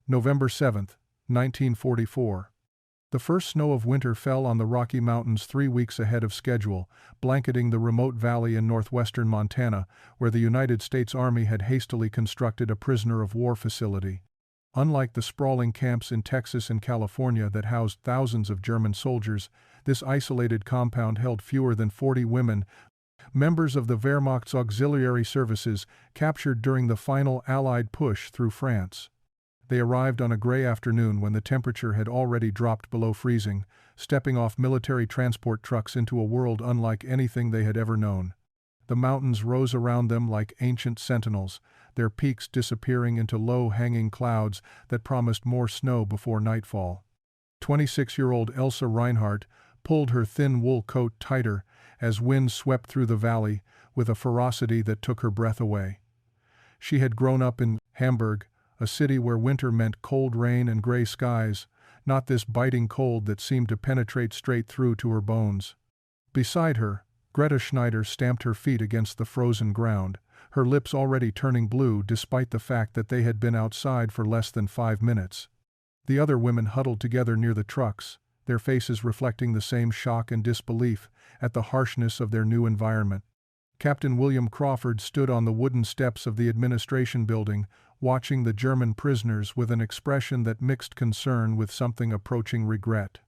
November 7, 1944. The first snow of winter fell on the Rocky Mountains 3 weeks ahead of schedule, blanketing the remote valley in northwestern Montana, where the United States Army had hastily constructed a prisoner of war facility. Unlike the sprawling camps in Texas and California that housed thousands of German soldiers, this isolated compound held fewer than 40 women, members of the Wehrmacht's auxiliary services, captured during the final Allied push through France. They arrived on a gray afternoon when the temperature had already dropped below freezing, stepping off military transport trucks into a world unlike anything they had ever known. The mountains rose around them like ancient sentinels, their peaks disappearing into low-hanging clouds that promised more snow before nightfall. 26-year-old Elsa Reinhardt pulled her thin wool coat tighter as wind swept through the valley with a ferocity that took her breath away. She had grown up in Hamburg, a city where winter meant cold rain and gray skies, not this biting cold that seemed to penetrate straight through to her bones. Beside her, Greta Schneider stamped her feet against the frozen ground, her lips already turning blue despite the fact that they had been outside for less than 5 minutes. The other women huddled together near the trucks, their faces reflecting the same shock and disbelief at the harshness of their new environment. Captain William Crawford stood on the wooden steps of the administration building, watching the German prisoners with an expression that mixed concern with something approaching regret.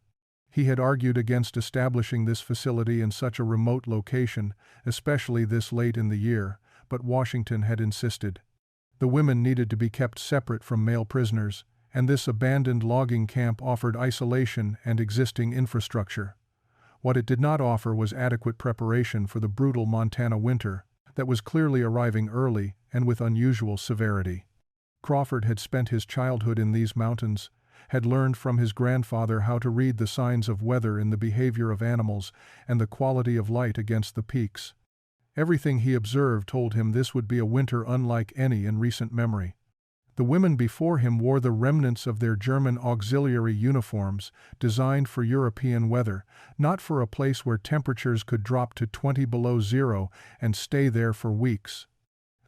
He had argued against establishing this facility in such a remote location, especially this late in the year, but Washington had insisted. The women needed to be kept separate from male prisoners, and this abandoned logging camp offered isolation and existing infrastructure. What it did not offer was adequate preparation for the brutal Montana winter that was clearly arriving early and with unusual severity. Crawford had spent his childhood in these mountains, had learned from his grandfather how to read the signs of weather in the behavior of animals and the quality of light against the peaks. Everything he observed told him this would be a winter unlike any in recent memory. The women before him wore the remnants of their German auxiliary uniforms, designed for European weather, not for a place where temperatures could drop to 20 below zero and stay there for weeks.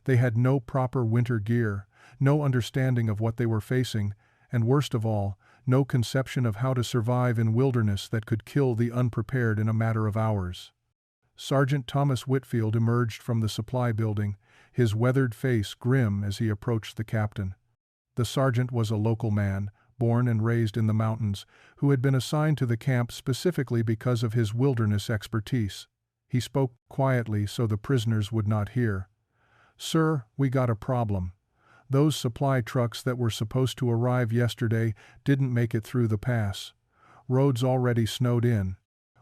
They had no proper winter gear, no understanding of what they were facing, and worst of all, no conception of how to survive in wilderness that could kill the unprepared in a matter of hours. Sergeant Thomas Whitfield emerged from the supply building, his weathered face grim as he approached the captain. The sergeant was a local man, born and raised in the mountains, who had been assigned to the camp specifically because of his wilderness expertise. He spoke quietly so the prisoners would not hear. "Sir, we got a problem. Those supply trucks that were supposed to arrive yesterday didn't make it through the pass. Roads already snowed in.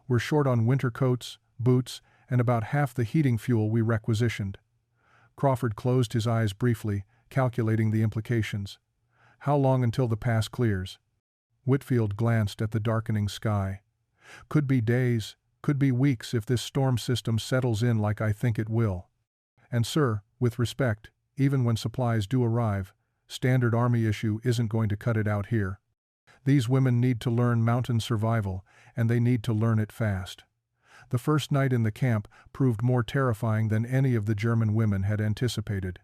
We're short on winter coats, boots, and about half the heating fuel we requisitioned." Crawford closed his eyes briefly, calculating the implications. How long until the pass clears? Whitfield glanced at the darkening sky. "Could be days, could be weeks if this storm system settles in like I think it will. And sir, with respect, even when supplies do arrive, standard Army issue isn't going to cut it out here. These women need to learn mountain survival, and they need to learn it fast." The first night in the camp proved more terrifying than any of the German women had anticipated.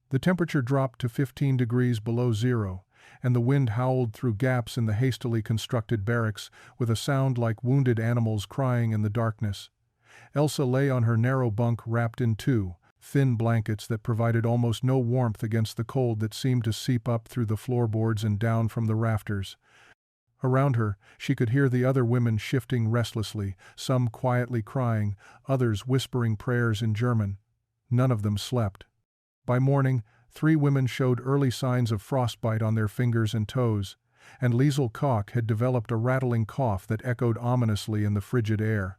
The temperature dropped to 15 degrees below zero, and the wind howled through gaps in the hastily constructed barracks with a sound like wounded animals crying in the darkness. Elsa lay on her narrow bunk wrapped in 2 thin blankets that provided almost no warmth against the cold that seemed to seep up through the floorboards and down from the rafters. Around her, she could hear the other women shifting restlessly, some quietly crying, others whispering prayers in German. None of them slept. By morning, 3 women showed early signs of frostbite on their fingers and toes, and Liesel Koch had developed a rattling cough that echoed ominously in the frigid air.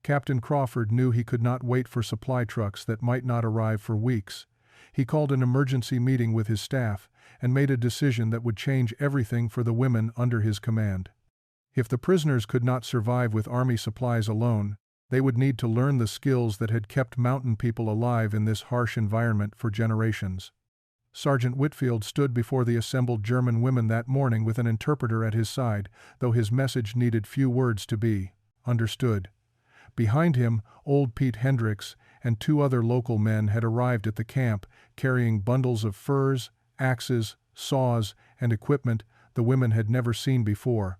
Captain Crawford knew he could not wait for supply trucks that might not arrive for weeks. He called an emergency meeting with his staff and made a decision that would change everything for the women under his command. If the prisoners could not survive with Army supplies alone, they would need to learn the skills that had kept mountain people alive in this harsh environment for generations. Sergeant Whitfield stood before the assembled German women that morning with an interpreter at his side, though his message needed few words to be understood. Behind him, old Pete Hendricks and 2 other local men had arrived at the camp, carrying bundles of furs, axes, saws, and equipment the women had never seen before.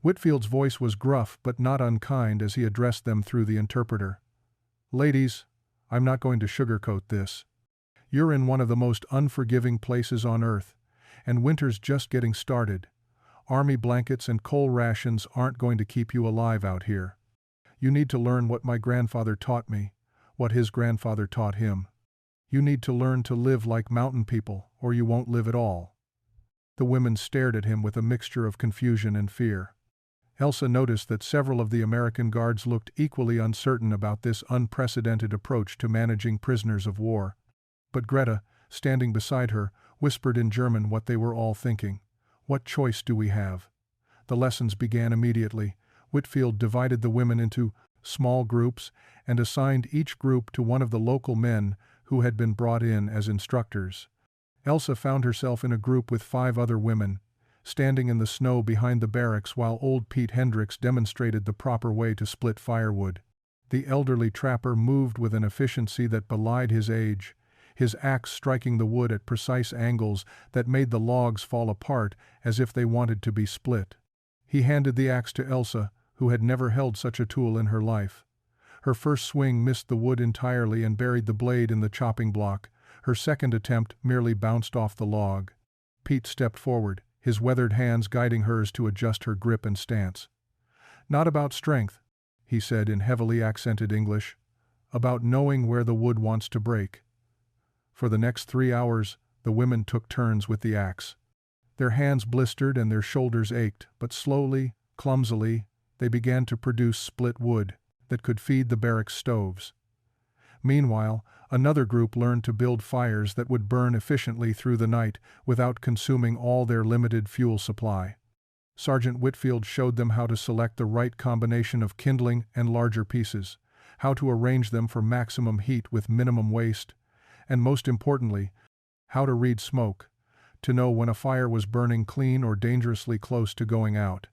Whitfield's voice was gruff but not unkind as he addressed them through the interpreter. "Ladies, I'm not going to sugarcoat this. You're in one of the most unforgiving places on earth, and winter's just getting started. Army blankets and coal rations aren't going to keep you alive out here. You need to learn what my grandfather taught me, what his grandfather taught him. You need to learn to live like mountain people, or you won't live at all." The women stared at him with a mixture of confusion and fear. Elsa noticed that several of the American guards looked equally uncertain about this unprecedented approach to managing prisoners of war. But Greta, standing beside her, whispered in German what they were all thinking. "What choice do we have?" The lessons began immediately. Whitfield divided the women into small groups and assigned each group to one of the local men who had been brought in as instructors. Elsa found herself in a group with 5 other women, standing in the snow behind the barracks while old Pete Hendricks demonstrated the proper way to split firewood. The elderly trapper moved with an efficiency that belied his age, his axe striking the wood at precise angles that made the logs fall apart as if they wanted to be split. He handed the axe to Elsa, who had never held such a tool in her life. Her first swing missed the wood entirely and buried the blade in the chopping block. Her second attempt merely bounced off the log. Pete stepped forward, his weathered hands guiding hers to adjust her grip and stance. "Not about strength," he said in heavily accented English. "About knowing where the wood wants to break." For the next 3 hours, the women took turns with the axe. Their hands blistered and their shoulders ached, but slowly, clumsily, they began to produce split wood that could feed the barracks stoves. Meanwhile, another group learned to build fires that would burn efficiently through the night without consuming all their limited fuel supply. Sergeant Whitfield showed them how to select the right combination of kindling and larger pieces, how to arrange them for maximum heat with minimum waste, and most importantly, how to read smoke, to know when a fire was burning clean or dangerously close to going out.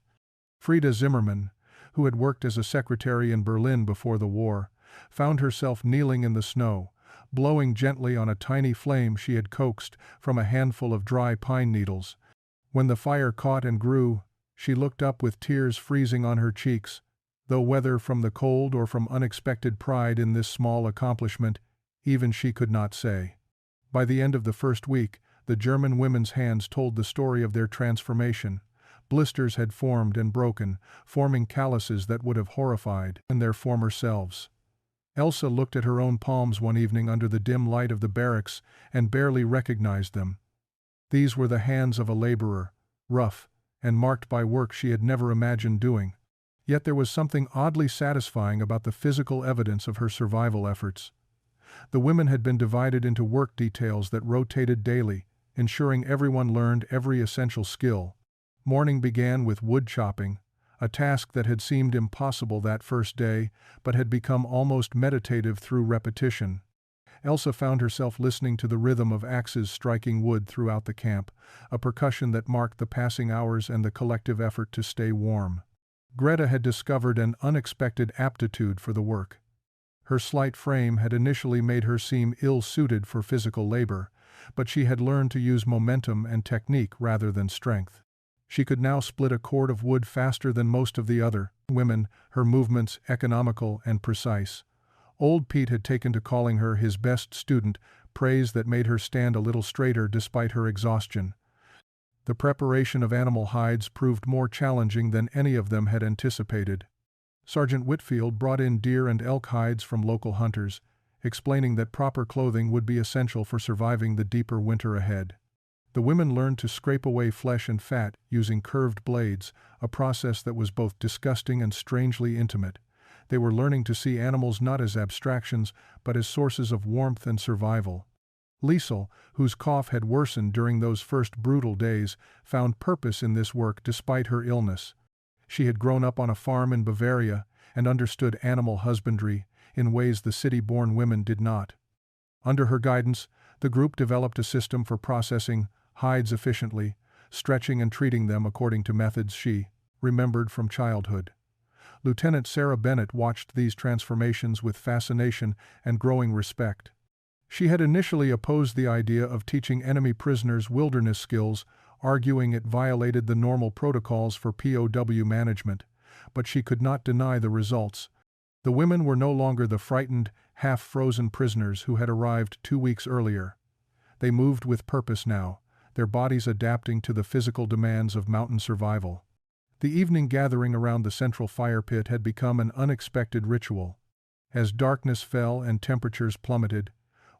Frieda Zimmermann, who had worked as a secretary in Berlin before the war, found herself kneeling in the snow, blowing gently on a tiny flame she had coaxed from a handful of dry pine needles. When the fire caught and grew, she looked up with tears freezing on her cheeks, though whether from the cold or from unexpected pride in this small accomplishment, even she could not say. By the end of the first week, the German women's hands told the story of their transformation. Blisters had formed and broken, forming calluses that would have horrified their former selves. Elsa looked at her own palms one evening under the dim light of the barracks and barely recognized them. These were the hands of a laborer, rough, and marked by work she had never imagined doing. Yet there was something oddly satisfying about the physical evidence of her survival efforts. The women had been divided into work details that rotated daily, ensuring everyone learned every essential skill. Morning began with wood chopping, a task that had seemed impossible that first day, but had become almost meditative through repetition. Elsa found herself listening to the rhythm of axes striking wood throughout the camp, a percussion that marked the passing hours and the collective effort to stay warm. Greta had discovered an unexpected aptitude for the work. Her slight frame had initially made her seem ill-suited for physical labor, but she had learned to use momentum and technique rather than strength. She could now split a cord of wood faster than most of the other women, her movements economical and precise. Old Pete had taken to calling her his best student, praise that made her stand a little straighter despite her exhaustion. The preparation of animal hides proved more challenging than any of them had anticipated. Sergeant Whitfield brought in deer and elk hides from local hunters, explaining that proper clothing would be essential for surviving the deeper winter ahead. The women learned to scrape away flesh and fat using curved blades, a process that was both disgusting and strangely intimate. They were learning to see animals not as abstractions, but as sources of warmth and survival. Liesel, whose cough had worsened during those first brutal days, found purpose in this work despite her illness. She had grown up on a farm in Bavaria and understood animal husbandry in ways the city-born women did not. Under her guidance, the group developed a system for processing hides efficiently, stretching and treating them according to methods she remembered from childhood. Lieutenant Sarah Bennett watched these transformations with fascination and growing respect. She had initially opposed the idea of teaching enemy prisoners wilderness skills, arguing it violated the normal protocols for POW management, but she could not deny the results. The women were no longer the frightened, half-frozen prisoners who had arrived 2 weeks earlier. They moved with purpose now, their bodies adapting to the physical demands of mountain survival. The evening gathering around the central fire pit had become an unexpected ritual. As darkness fell and temperatures plummeted,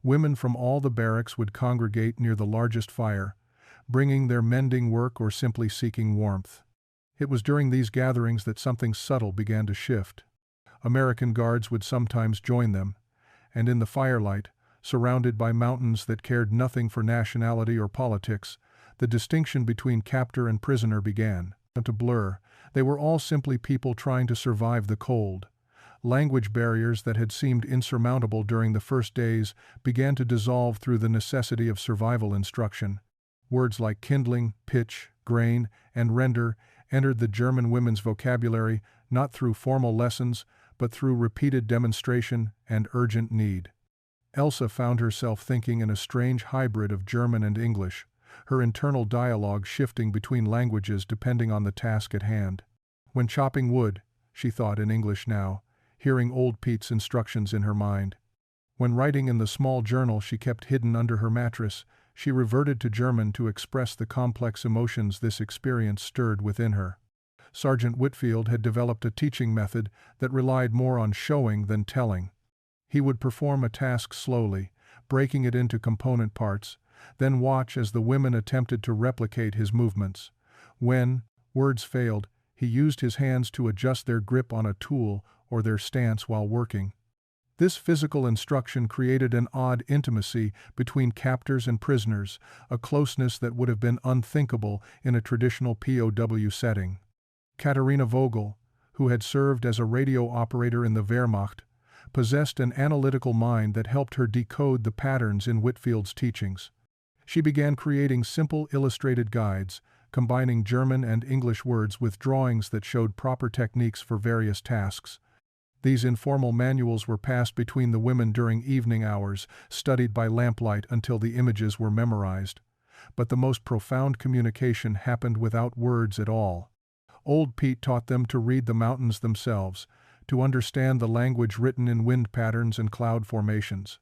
women from all the barracks would congregate near the largest fire, bringing their mending work or simply seeking warmth. It was during these gatherings that something subtle began to shift. American guards would sometimes join them, and in the firelight, surrounded by mountains that cared nothing for nationality or politics, the distinction between captor and prisoner began to blur. They were all simply people trying to survive the cold. Language barriers that had seemed insurmountable during the first days began to dissolve through the necessity of survival instruction. Words like kindling, pitch, grain, and render entered the German women's vocabulary not through formal lessons, but through repeated demonstration and urgent need. Elsa found herself thinking in a strange hybrid of German and English, her internal dialogue shifting between languages depending on the task at hand. When chopping wood, she thought in English now, hearing old Pete's instructions in her mind. When writing in the small journal she kept hidden under her mattress, she reverted to German to express the complex emotions this experience stirred within her. Sergeant Whitfield had developed a teaching method that relied more on showing than telling. He would perform a task slowly, breaking it into component parts, then watch as the women attempted to replicate his movements. When words failed, he used his hands to adjust their grip on a tool or their stance while working. This physical instruction created an odd intimacy between captors and prisoners, a closeness that would have been unthinkable in a traditional POW setting. Katharina Vogel, who had served as a radio operator in the Wehrmacht, possessed an analytical mind that helped her decode the patterns in Whitfield's teachings. She began creating simple illustrated guides, combining German and English words with drawings that showed proper techniques for various tasks. These informal manuals were passed between the women during evening hours, studied by lamplight until the images were memorized. But the most profound communication happened without words at all. Old Pete taught them to read the mountains themselves, to understand the language written in wind patterns and cloud formations.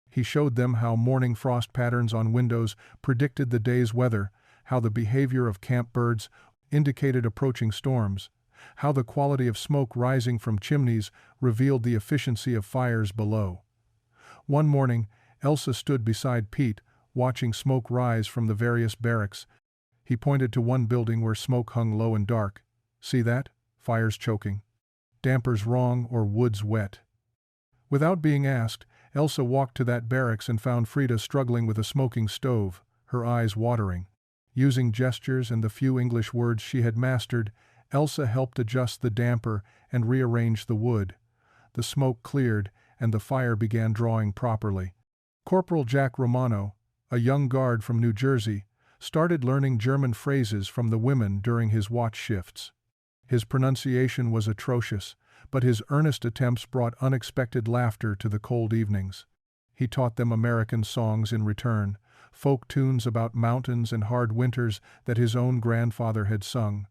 He showed them how morning frost patterns on windows predicted the day's weather, how the behavior of camp birds indicated approaching storms, how the quality of smoke rising from chimneys revealed the efficiency of fires below. One morning, Elsa stood beside Pete, watching smoke rise from the various barracks. He pointed to one building where smoke hung low and dark. "See that? Fire's choking. Dampers wrong or wood's wet." Without being asked, Elsa walked to that barracks and found Frida struggling with a smoking stove, her eyes watering. Using gestures and the few English words she had mastered, Elsa helped adjust the damper and rearrange the wood. The smoke cleared, and the fire began drawing properly. Corporal Jack Romano, a young guard from New Jersey, started learning German phrases from the women during his watch shifts. His pronunciation was atrocious, but his earnest attempts brought unexpected laughter to the cold evenings. He taught them American songs in return, folk tunes about mountains and hard winters that his own grandfather had sung.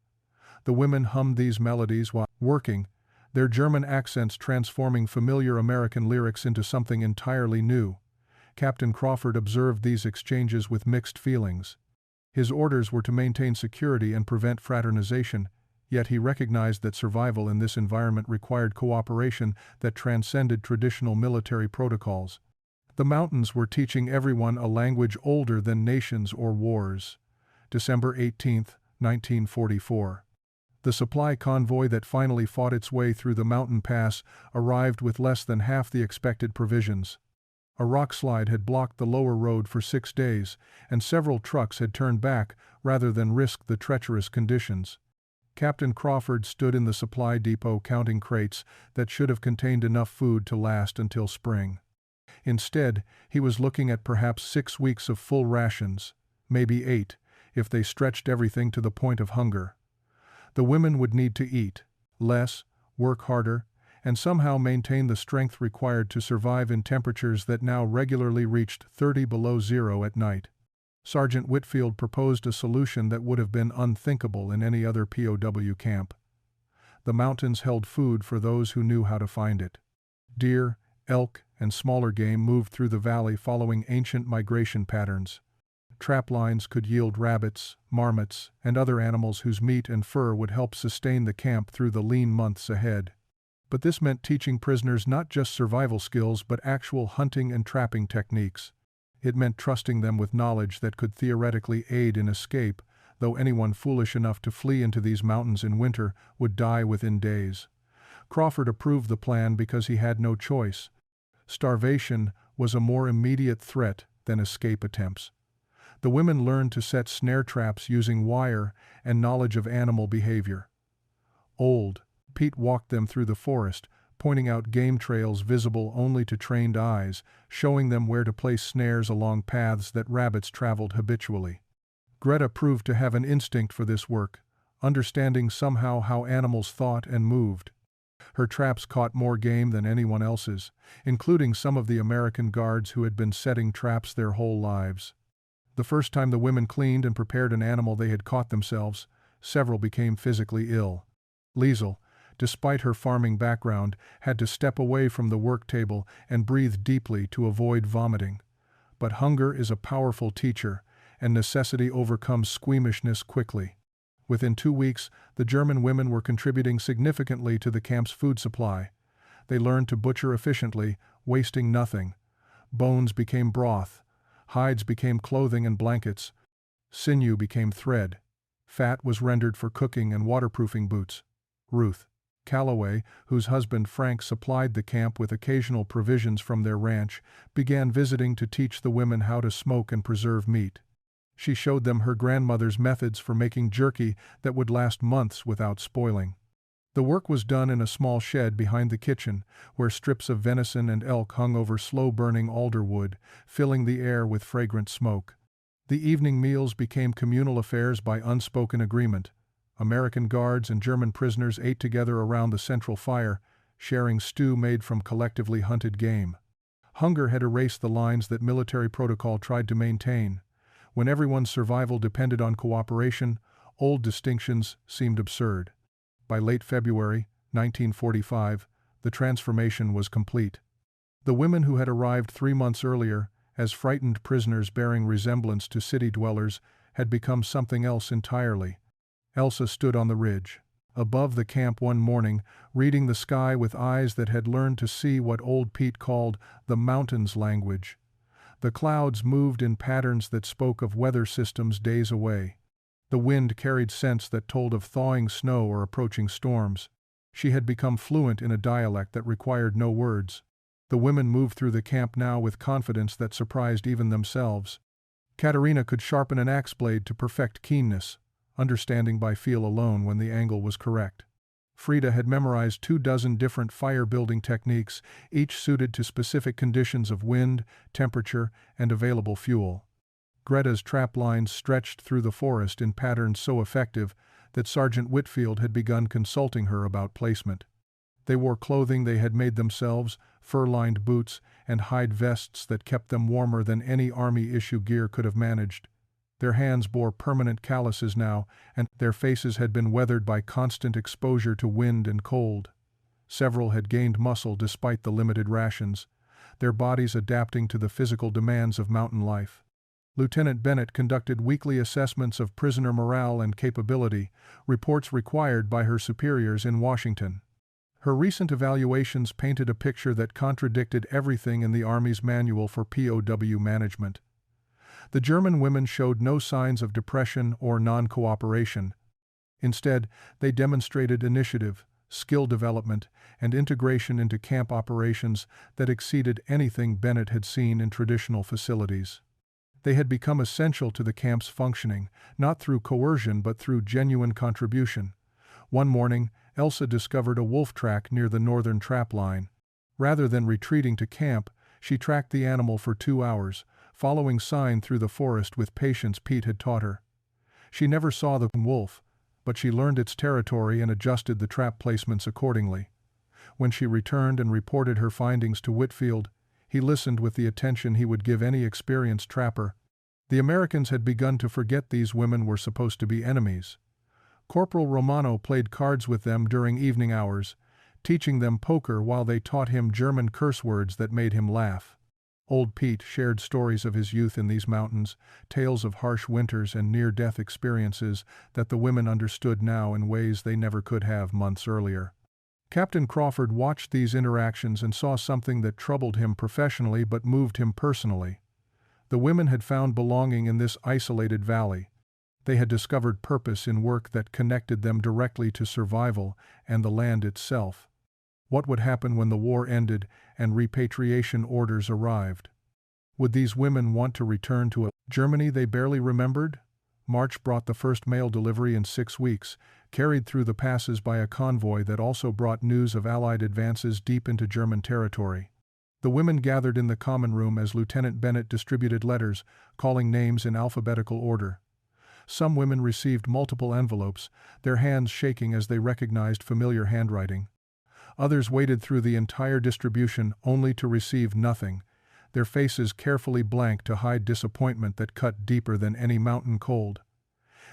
The women hummed these melodies while working, their German accents transforming familiar American lyrics into something entirely new. Captain Crawford observed these exchanges with mixed feelings. His orders were to maintain security and prevent fraternization, yet he recognized that survival in this environment required cooperation that transcended traditional military protocols. The mountains were teaching everyone a language older than nations or wars. December 18, 1944. The supply convoy that finally fought its way through the mountain pass arrived with less than half the expected provisions. A rock slide had blocked the lower road for 6 days, and several trucks had turned back rather than risk the treacherous conditions. Captain Crawford stood in the supply depot counting crates that should have contained enough food to last until spring. Instead, he was looking at perhaps 6 weeks of full rations, maybe 8, if they stretched everything to the point of hunger. The women would need to eat less, work harder, and somehow maintain the strength required to survive in temperatures that now regularly reached 30 below zero at night. Sergeant Whitfield proposed a solution that would have been unthinkable in any other POW camp. The mountains held food for those who knew how to find it. Deer, elk, and smaller game moved through the valley following ancient migration patterns. Trap lines could yield rabbits, marmots, and other animals whose meat and fur would help sustain the camp through the lean months ahead. But this meant teaching prisoners not just survival skills but actual hunting and trapping techniques. It meant trusting them with knowledge that could theoretically aid in escape, though anyone foolish enough to flee into these mountains in winter would die within days. Crawford approved the plan because he had no choice. Starvation was a more immediate threat than escape attempts. The women learned to set snare traps using wire and knowledge of animal behavior. Old Pete walked them through the forest, pointing out game trails visible only to trained eyes, showing them where to place snares along paths that rabbits traveled habitually. Greta proved to have an instinct for this work, understanding somehow how animals thought and moved. Her traps caught more game than anyone else's, including some of the American guards who had been setting traps their whole lives. The first time the women cleaned and prepared an animal they had caught themselves, several became physically ill. Liesel, despite her farming background, had to step away from the work table and breathe deeply to avoid vomiting. But hunger is a powerful teacher, and necessity overcomes squeamishness quickly. Within 2 weeks, the German women were contributing significantly to the camp's food supply. They learned to butcher efficiently, wasting nothing. Bones became broth. Hides became clothing and blankets. Sinew became thread. Fat was rendered for cooking and waterproofing boots. Ruth Calloway, whose husband Frank supplied the camp with occasional provisions from their ranch, began visiting to teach the women how to smoke and preserve meat. She showed them her grandmother's methods for making jerky that would last months without spoiling. The work was done in a small shed behind the kitchen, where strips of venison and elk hung over slow-burning alder wood, filling the air with fragrant smoke. The evening meals became communal affairs by unspoken agreement. American guards and German prisoners ate together around the central fire, sharing stew made from collectively hunted game. Hunger had erased the lines that military protocol tried to maintain. When everyone's survival depended on cooperation, old distinctions seemed absurd. By late February 1945, the transformation was complete. The women who had arrived 3 months earlier, as frightened prisoners bearing resemblance to city dwellers, had become something else entirely. Elsa stood on the ridge, above the camp one morning, reading the sky with eyes that had learned to see what old Pete called the mountains language. The clouds moved in patterns that spoke of weather systems days away. The wind carried scents that told of thawing snow or approaching storms. She had become fluent in a dialect that required no words. The women moved through the camp now with confidence that surprised even themselves. Katerina could sharpen an axe blade to perfect keenness, understanding by feel alone when the angle was correct. Frida had memorized 24 different fire-building techniques, each suited to specific conditions of wind, temperature, and available fuel. Greta's trap lines stretched through the forest in patterns so effective that Sergeant Whitfield had begun consulting her about placement. They wore clothing they had made themselves, fur-lined boots, and hide vests that kept them warmer than any Army-issue gear could have managed. Their hands bore permanent calluses now, and their faces had been weathered by constant exposure to wind and cold. Several had gained muscle despite the limited rations, their bodies adapting to the physical demands of mountain life. Lieutenant Bennett conducted weekly assessments of prisoner morale and capability, reports required by her superiors in Washington. Her recent evaluations painted a picture that contradicted everything in the Army's manual for POW management. The German women showed no signs of depression or non-cooperation. Instead, they demonstrated initiative, skill development, and integration into camp operations that exceeded anything Bennett had seen in traditional facilities. They had become essential to the camp's functioning, not through coercion but through genuine contribution. One morning, Elsa discovered a wolf track near the northern trap line. Rather than retreating to camp, she tracked the animal for 2 hours, following sign through the forest with patience Pete had taught her. She never saw the wolf, but she learned its territory and adjusted the trap placements accordingly. When she returned and reported her findings to Whitfield, he listened with the attention he would give any experienced trapper. The Americans had begun to forget these women were supposed to be enemies. Corporal Romano played cards with them during evening hours, teaching them poker while they taught him German curse words that made him laugh. Old Pete shared stories of his youth in these mountains, tales of harsh winters and near-death experiences that the women understood now in ways they never could have months earlier. Captain Crawford watched these interactions and saw something that troubled him professionally but moved him personally. The women had found belonging in this isolated valley. They had discovered purpose in work that connected them directly to survival and the land itself. What would happen when the war ended and repatriation orders arrived? Would these women want to return to a Germany they barely remembered? March brought the first mail delivery in 6 weeks, carried through the passes by a convoy that also brought news of Allied advances deep into German territory. The women gathered in the common room as Lieutenant Bennett distributed letters, calling names in alphabetical order. Some women received multiple envelopes, their hands shaking as they recognized familiar handwriting. Others waited through the entire distribution only to receive nothing, their faces carefully blank to hide disappointment that cut deeper than any mountain cold.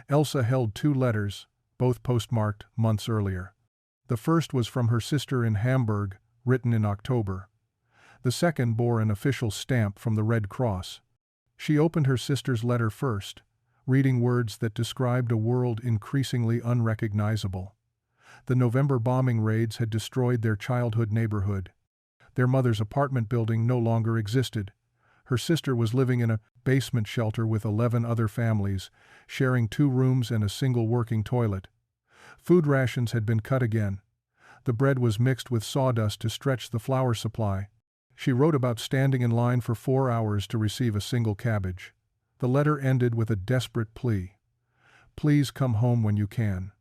Elsa held 2 letters, both postmarked months earlier. The first was from her sister in Hamburg, written in October. The second bore an official stamp from the Red Cross. She opened her sister's letter first, reading words that described a world increasingly unrecognizable. The November bombing raids had destroyed their childhood neighborhood. Their mother's apartment building no longer existed. Her sister was living in a basement shelter with 11 other families, sharing 2 rooms and a single working toilet. Food rations had been cut again. The bread was mixed with sawdust to stretch the flour supply. She wrote about standing in line for 4 hours to receive a single cabbage. The letter ended with a desperate plea. "Please come home when you can.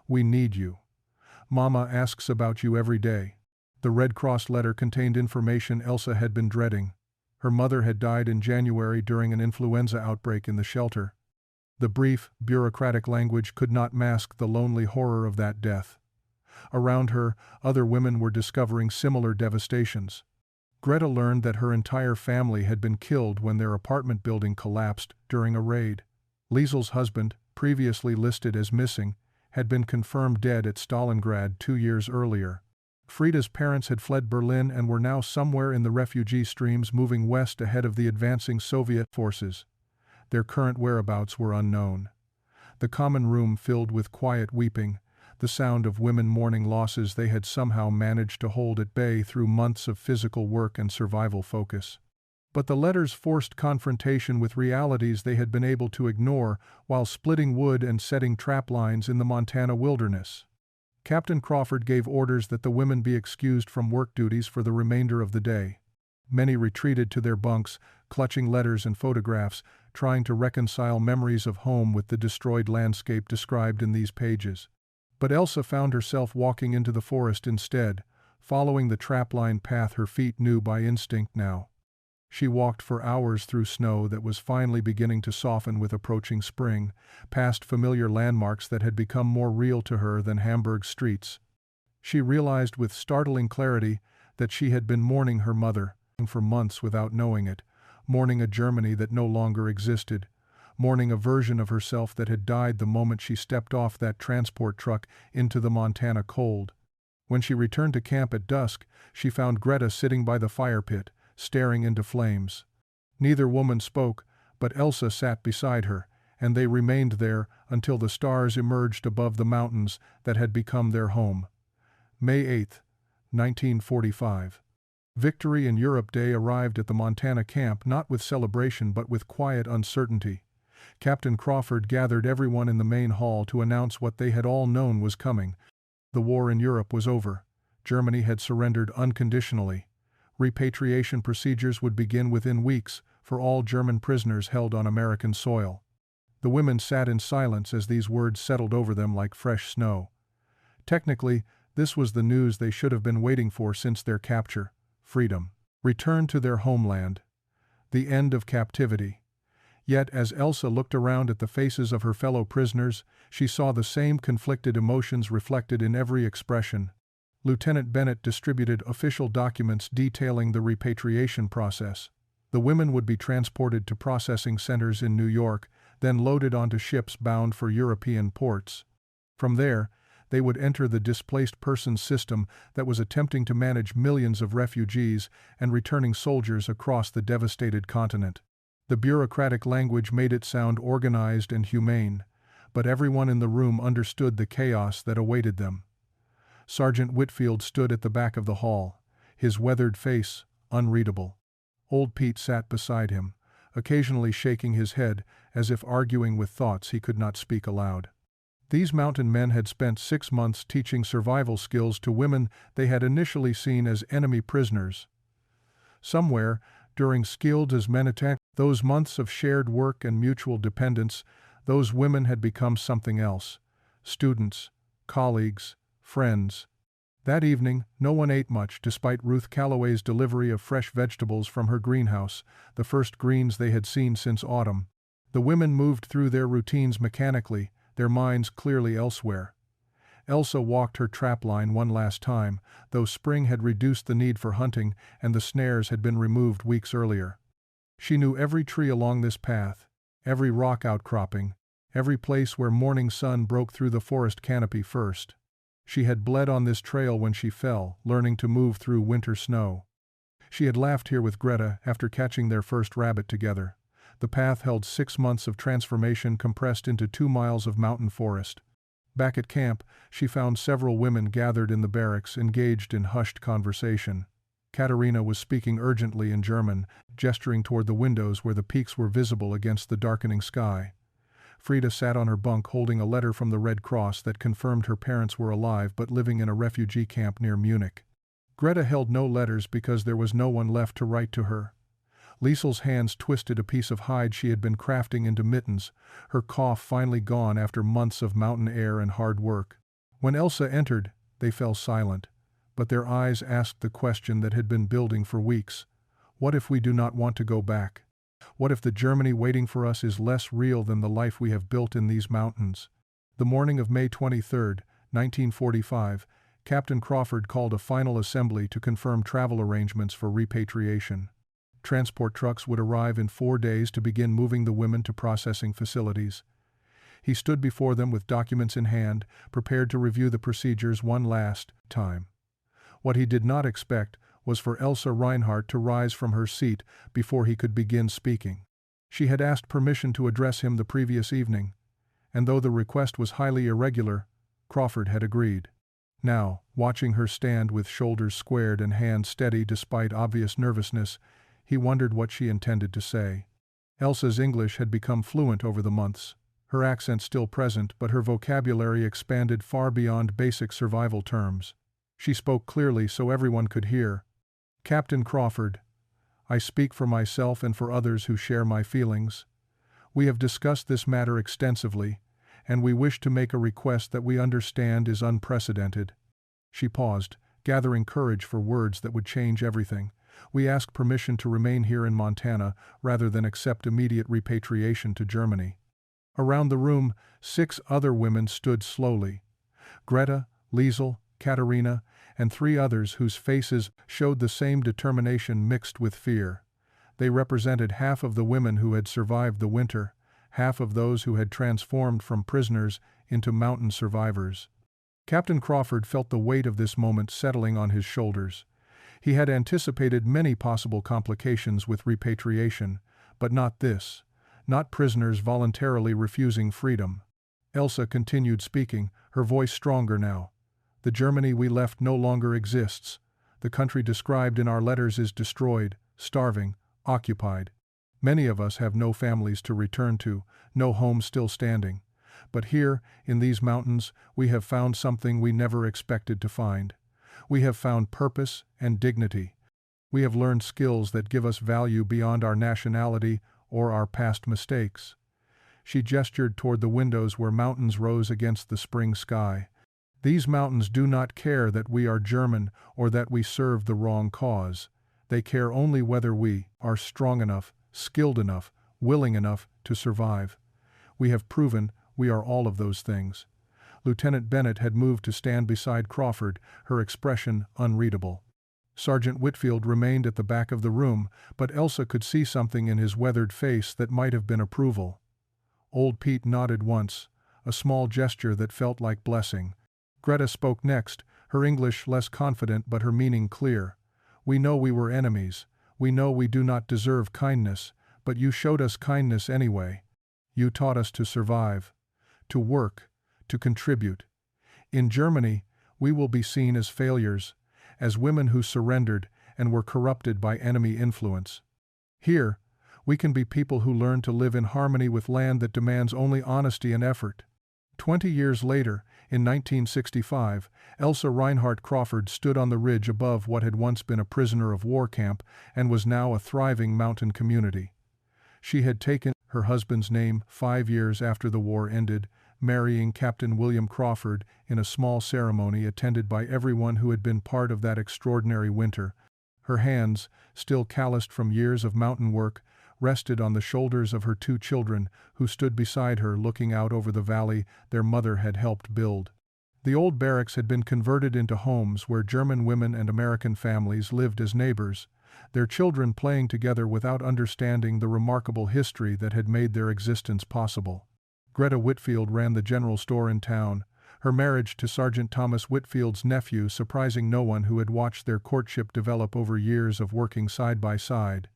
We need you. Mama asks about you every day." The Red Cross letter contained information Elsa had been dreading. Her mother had died in January during an influenza outbreak in the shelter. The brief, bureaucratic language could not mask the lonely horror of that death. Around her, other women were discovering similar devastations. Greta learned that her entire family had been killed when their apartment building collapsed during a raid. Liesel's husband, previously listed as missing, had been confirmed dead at Stalingrad 2 years earlier. Frieda's parents had fled Berlin and were now somewhere in the refugee streams moving west ahead of the advancing Soviet forces. Their current whereabouts were unknown. The common room filled with quiet weeping, the sound of women mourning losses they had somehow managed to hold at bay through months of physical work and survival focus. But the letters forced confrontation with realities they had been able to ignore while splitting wood and setting trap lines in the Montana wilderness. Captain Crawford gave orders that the women be excused from work duties for the remainder of the day. Many retreated to their bunks, clutching letters and photographs, trying to reconcile memories of home with the destroyed landscape described in these pages. But Elsa found herself walking into the forest instead, following the trapline path her feet knew by instinct now. She walked for hours through snow that was finally beginning to soften with approaching spring, past familiar landmarks that had become more real to her than Hamburg's streets. She realized with startling clarity that she had been mourning her mother for months without knowing it, mourning a Germany that no longer existed, mourning a version of herself that had died the moment she stepped off that transport truck into the Montana cold. When she returned to camp at dusk, she found Greta sitting by the fire pit, staring into flames. Neither woman spoke, but Elsa sat beside her, and they remained there until the stars emerged above the mountains that had become their home. May 8, 1945. Victory in Europe Day arrived at the Montana camp not with celebration but with quiet uncertainty. Captain Crawford gathered everyone in the main hall to announce what they had all known was coming. The war in Europe was over. Germany had surrendered unconditionally. Repatriation procedures would begin within weeks for all German prisoners held on American soil. The women sat in silence as these words settled over them like fresh snow. Technically, this was the news they should have been waiting for since their capture: freedom, return to their homeland, the end of captivity. Yet as Elsa looked around at the faces of her fellow prisoners, she saw the same conflicted emotions reflected in every expression. Lieutenant Bennett distributed official documents detailing the repatriation process. The women would be transported to processing centers in New York, then loaded onto ships bound for European ports. From there, they would enter the displaced persons system that was attempting to manage millions of refugees and returning soldiers across the devastated continent. The bureaucratic language made it sound organized and humane, but everyone in the room understood the chaos that awaited them. Sergeant Whitfield stood at the back of the hall, his weathered face unreadable. Old Pete sat beside him, occasionally shaking his head as if arguing with thoughts he could not speak aloud. These mountain men had spent 6 months teaching survival skills to women they had initially seen as enemy prisoners. Somewhere, during skilled as men attack, those months of shared work and mutual dependence, those women had become something else. Students, colleagues, friends. That evening, no one ate much despite Ruth Calloway's delivery of fresh vegetables from her greenhouse, the first greens they had seen since autumn. The women moved through their routines mechanically, their minds clearly elsewhere. Elsa walked her trapline one last time, though spring had reduced the need for hunting and the snares had been removed weeks earlier. She knew every tree along this path, every rock outcropping, every place where morning sun broke through the forest canopy first. She had bled on this trail when she fell, learning to move through winter snow. She had laughed here with Greta after catching their first rabbit together. The path held 6 months of transformation compressed into 2 miles of mountain forest. Back at camp, she found several women gathered in the barracks engaged in hushed conversation. Katerina was speaking urgently in German, gesturing toward the windows where the peaks were visible against the darkening sky. Frida sat on her bunk holding a letter from the Red Cross that confirmed her parents were alive but living in a refugee camp near Munich. Greta held no letters because there was no one left to write to her. Liesel's hands twisted a piece of hide she had been crafting into mittens, her cough finally gone after months of mountain air and hard work. When Elsa entered, they fell silent, but their eyes asked the question that had been building for weeks. What if we do not want to go back? What if the Germany waiting for us is less real than the life we have built in these mountains? The morning of May 23, 1945, Captain Crawford called a final assembly to confirm travel arrangements for repatriation. Transport trucks would arrive in 4 days to begin moving the women to processing facilities. He stood before them with documents in hand, prepared to review the procedures one last time. What he did not expect was for Elsa Reinhardt to rise from her seat before he could begin speaking. She had asked permission to address him the previous evening, and though the request was highly irregular, Crawford had agreed. Now, watching her stand with shoulders squared and hands steady despite obvious nervousness, he wondered what she intended to say. Elsa's English had become fluent over the months, her accent still present, but her vocabulary expanded far beyond basic survival terms. She spoke clearly so everyone could hear. Captain Crawford, I speak for myself and for others who share my feelings. We have discussed this matter extensively, and we wish to make a request that we understand is unprecedented. She paused, gathering courage for words that would change everything. We ask permission to remain here in Montana rather than accept immediate repatriation to Germany. Around the room, 6 other women stood slowly. Greta, Liesel, Katerina, and 3 others whose faces showed the same determination mixed with fear. They represented half of the women who had survived the winter, half of those who had transformed from prisoners into mountain survivors. Captain Crawford felt the weight of this moment settling on his shoulders. He had anticipated many possible complications with repatriation, but not this, not prisoners voluntarily refusing freedom. Elsa continued speaking, her voice stronger now. The Germany we left no longer exists. The country described in our letters is destroyed, starving, occupied. Many of us have no families to return to, no home still standing. But here, in these mountains, we have found something we never expected to find. We have found purpose and dignity. We have learned skills that give us value beyond our nationality or our past mistakes. She gestured toward the windows where mountains rose against the spring sky. These mountains do not care that we are German or that we serve the wrong cause. They care only whether we are strong enough, skilled enough, willing enough to survive. We have proven we are all of those things. Lieutenant Bennett had moved to stand beside Crawford, her expression unreadable. Sergeant Whitfield remained at the back of the room, but Elsa could see something in his weathered face that might have been approval. Old Pete nodded once, a small gesture that felt like blessing. Greta spoke next, her English less confident but her meaning clear. "We know we were enemies. We know we do not deserve kindness, but you showed us kindness anyway. You taught us to survive, to work, to contribute. In Germany, we will be seen as failures, as women who surrendered and were corrupted by enemy influence. Here, we can be people who learn to live in harmony with land that demands only honesty and effort." 20 years later, in 1965, Elsa Reinhardt Crawford stood on the ridge above what had once been a prisoner of war camp and was now a thriving mountain community. She had taken her husband's name 5 years after the war ended, marrying Captain William Crawford in a small ceremony attended by everyone who had been part of that extraordinary winter. Her hands, still calloused from years of mountain work, rested on the shoulders of her 2 children, who stood beside her looking out over the valley their mother had helped build. The old barracks had been converted into homes where German women and American families lived as neighbors, their children playing together without understanding the remarkable history that had made their existence possible. Greta Whitfield ran the general store in town, her marriage to Sergeant Thomas Whitfield's nephew surprising no one who had watched their courtship develop over years of working side by side.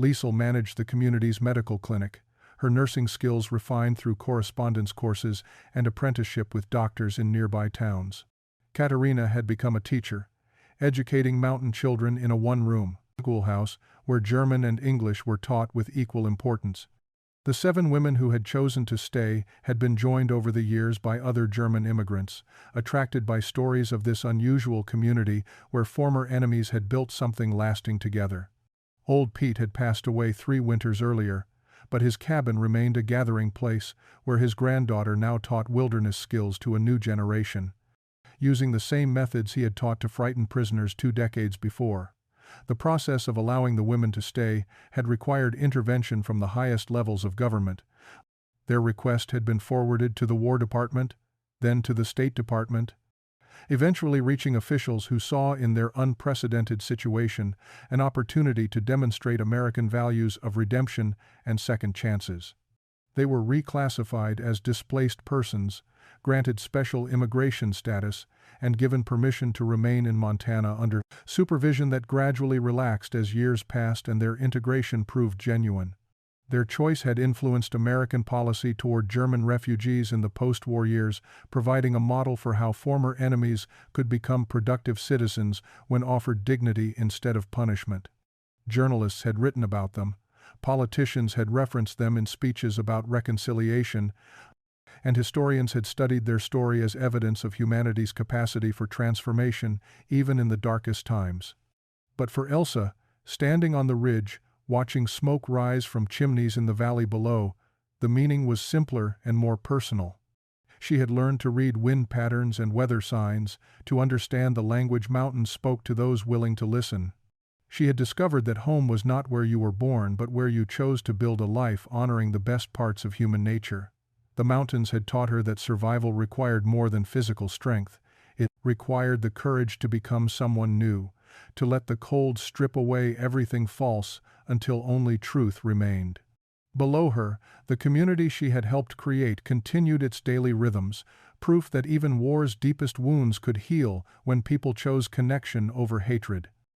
Liesel managed the community's medical clinic, her nursing skills refined through correspondence courses and apprenticeship with doctors in nearby towns. Katerina had become a teacher, educating mountain children in a one-room schoolhouse where German and English were taught with equal importance. The 7 women who had chosen to stay had been joined over the years by other German immigrants, attracted by stories of this unusual community where former enemies had built something lasting together. Old Pete had passed away 3 winters earlier, but his cabin remained a gathering place where his granddaughter now taught wilderness skills to a new generation, using the same methods he had taught to frightened prisoners 2 decades before. The process of allowing the women to stay had required intervention from the highest levels of government. Their request had been forwarded to the War Department, then to the State Department, eventually reaching officials who saw in their unprecedented situation an opportunity to demonstrate American values of redemption and second chances. They were reclassified as displaced persons, granted special immigration status, and given permission to remain in Montana under supervision that gradually relaxed as years passed and their integration proved genuine. Their choice had influenced American policy toward German refugees in the post-war years, providing a model for how former enemies could become productive citizens when offered dignity instead of punishment. Journalists had written about them, politicians had referenced them in speeches about reconciliation, and historians had studied their story as evidence of humanity's capacity for transformation even in the darkest times. But for Elsa, standing on the ridge, watching smoke rise from chimneys in the valley below, the meaning was simpler and more personal. She had learned to read wind patterns and weather signs, to understand the language mountains spoke to those willing to listen. She had discovered that home was not where you were born but where you chose to build a life honoring the best parts of human nature. The mountains had taught her that survival required more than physical strength. It required the courage to become someone new, to let the cold strip away everything false until only truth remained. Below her, the community she had helped create continued its daily rhythms, proof that even war's deepest wounds could heal when people chose connection over hatred.